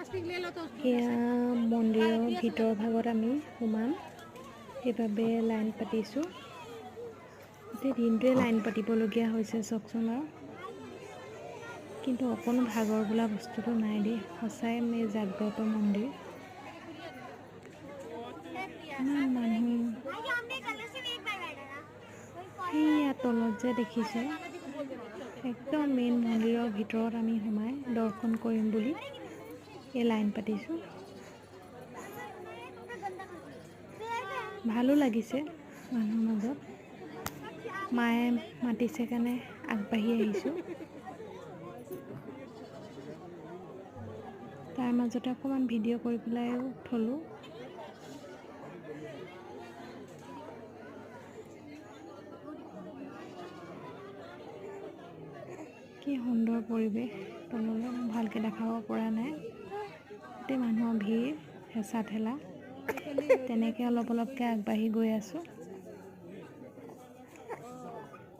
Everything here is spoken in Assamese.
এয়া মন্দিৰৰ ভিতৰ ভাগত আমি সোমাম সেইবাবে লাইন পাতিছোঁ। গোটেই দিনটোৱে লাইন পাতিবলগীয়া হৈছে চাওকচোন বাৰু। কিন্তু অকণো ভাগৰ বোলা বস্তুটো নাই দেই, সঁচাই এই জাগ্ৰত মন্দিৰ। ইমান মানুহ সেইয়া তলত যে দেখিছে, একদম মেইন মন্দিৰৰ ভিতৰত আমি সোমাই দৰ্শন কৰিম বুলি এই লাইন পাতিছোঁ। ভালো লাগিছে মানুহৰ মাজত, মায়ে মাতিছে কাৰণে আগবাঢ়ি আহিছোঁ। তাৰ মাজতে অকণমান ভিডিঅ' কৰি পেলাইও থলোঁ। কি সুন্দৰ পৰিৱেশ, তললৈ ভালকৈ দেখাব পৰা নাই, গোটেই মানুহৰ ভিৰ, হেঁচা ঠেলা। তেনেকৈ অলপ অলপকৈ আগবাঢ়ি গৈ আছোঁ।